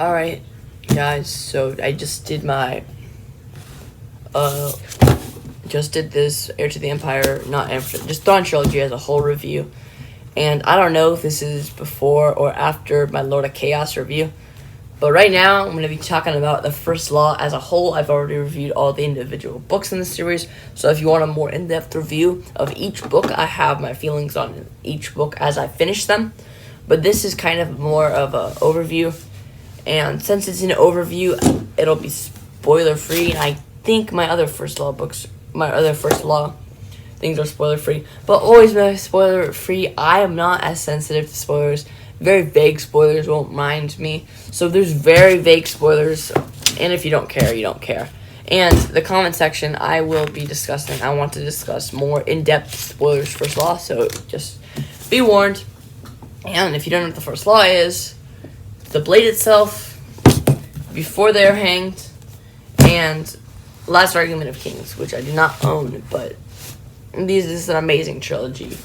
Alright, guys, so I just did my, just did this Heir to the Empire, not Empire, just Dawn Trilogy as a whole review. And I don't know if this is before or after my Lord of Chaos review. But right now, I'm going to be talking about the First Law as a whole. I've already reviewed all the individual books in the series. So if you want a more in-depth review of each book, I have my feelings on each book as I finish them. But this is kind of more of an overview. And since it's an overview, it'll be spoiler-free. And I think my other First Law things are spoiler-free. But always be spoiler-free. I am not as sensitive to spoilers. Very vague spoilers won't mind me. So there's very vague spoilers, and if you don't care, you don't care. And the comment section, I want to discuss more in-depth spoilers for First Law, so just be warned. And if you don't know what the First Law is, the blade itself, before they're hanged, and Last Argument of Kings, which I do not own, but this is an amazing trilogy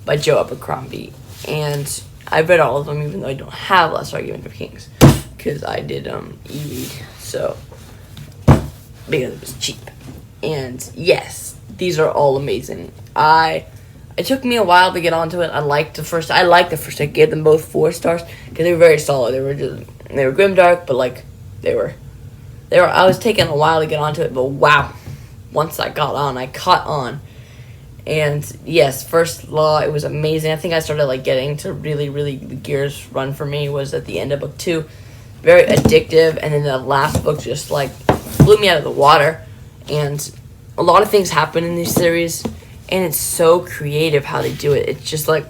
by Joe Abercrombie, and I've read all of them, even though I don't have Last Argument of Kings, because I did e-read, so, because it was cheap. And yes, these are all amazing. It took me a while to get onto it. I liked the first. I gave them both 4 stars because they were very solid. They were grimdark, but like they were. I was taking a while to get onto it, but wow, once I got on, I caught on. And yes, First Law, it was amazing. I think I started like getting to really the gears run for me was at the end of book 2. Very addictive, and then the last book just like blew me out of the water. And a lot of things happen in this series, and it's so creative how they do it. It's just like,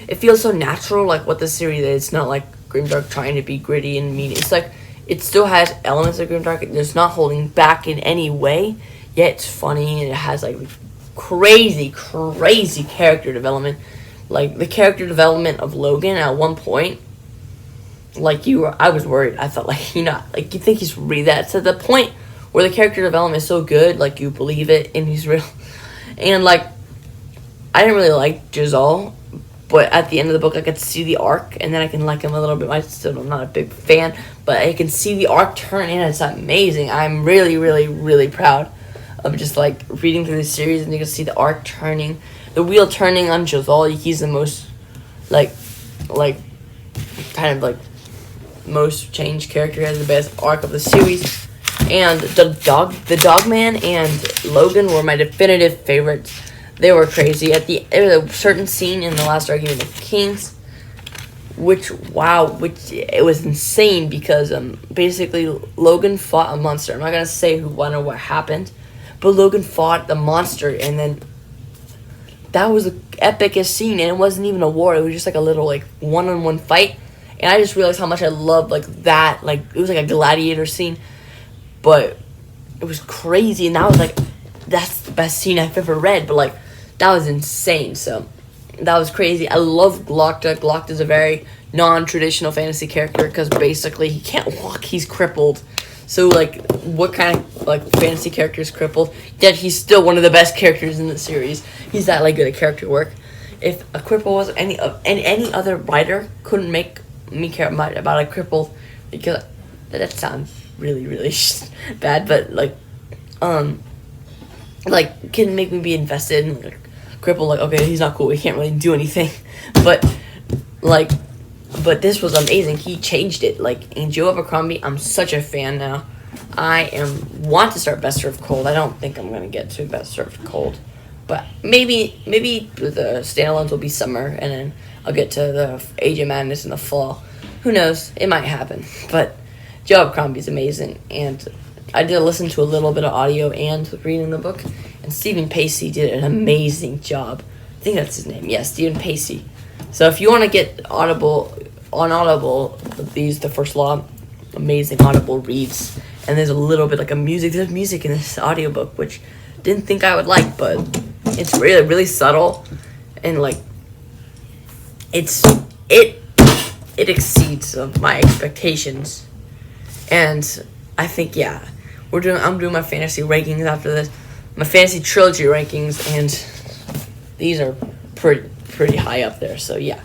it feels so natural, like what the series is. It's not like grimdark trying to be gritty and mean. It's like, it still has elements of grimdark. It's not holding back in any way, yet it's funny, and it has like crazy character development. Like the character development of Logan at one point, I was worried. I thought like, you think he's really that, to the point where the character development is so good, like you believe it and he's real. And like, I didn't really like Jezal, but at the end of the book I could see the arc, and then I can like him a little bit. I'm not a big fan, but I can see the arc turn, and it's amazing. I'm really proud of just like reading through this series, and you can see the arc turning, the wheel turning on Jezal. He's the most most changed character. He has the best arc of the series, and the Dogman and Logan were my definitive favorites. They were crazy. There was a certain scene in the Last Argument of Kings, which it was insane because basically Logan fought a monster. I'm not gonna say who won or what happened, but Logan fought the monster, and then that was the epicest scene, and it wasn't even a war. It was just like a little like one-on-one fight, and I just realized how much I loved like that. Like it was like a gladiator scene, but it was crazy, and that was like, that's the best scene I've ever read. But like, that was insane. So that was crazy. I love Glokta. Glokta's a very non-traditional fantasy character because basically he can't walk. He's crippled. So like, what kind of like fantasy character is crippled? Yet he's still one of the best characters in the series. He's that like good at character work. If a cripple was any other writer couldn't make me care about a cripple, because that sounds really bad, but like can make me be invested in like cripple. Like, okay, he's not cool, he can't really do anything, but this was amazing. He changed it. Like in Joe Abercrombie, I'm such a fan now. Want to start Best Served Cold. I don't think I'm gonna get to Best Served Cold, but maybe the standalones will be summer, and then I'll get to the Age of Madness in the fall. Who knows? It might happen. But Joe Abercrombie's amazing, and I did listen to a little bit of audio and reading the book, and Stephen Pacey did an amazing job. I think that's his name. Yes, Stephen Pacey. So if you want to get Audible, the First Law, amazing Audible reads, and there's a little bit like there's music in this audiobook, which didn't think I would like, but it's really subtle, and like it exceeds of my expectations. And I think, yeah, I'm doing my fantasy rankings after this, my fantasy trilogy rankings, and these are pretty high up there. So yeah.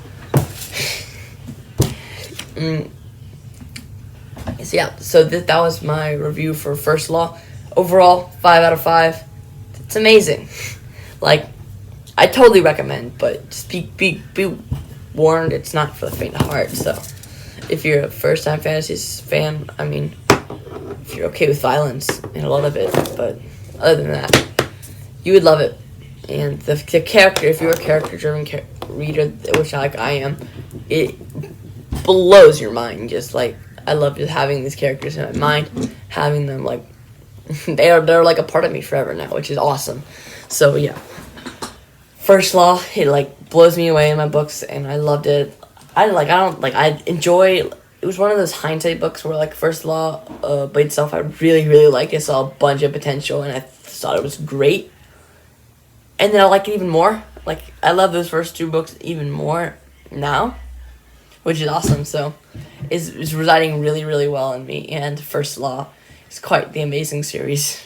So yeah, so that was my review for First Law. Overall, 5 out of 5. It's amazing. Like, I totally recommend, but just be warned, it's not for the faint of heart. So, if you're a first time fantasy fan, I mean, if you're okay with violence and a lot of it, but other than that, you would love it. And the character, if you're a character driven reader, which I am, it blows your mind. Just like, I love just having these characters in my mind, having them like they're like a part of me forever now, which is awesome. So yeah, First Law, it like blows me away in my books, and I loved it. I enjoy. It was one of those hindsight books where like First Law by itself, I really liked it. Saw a bunch of potential, and I thought it was great. And then I like it even more. Like, I love those first 2 books even more now, which is awesome. So, it's residing really well in me. And First Law is quite the amazing series.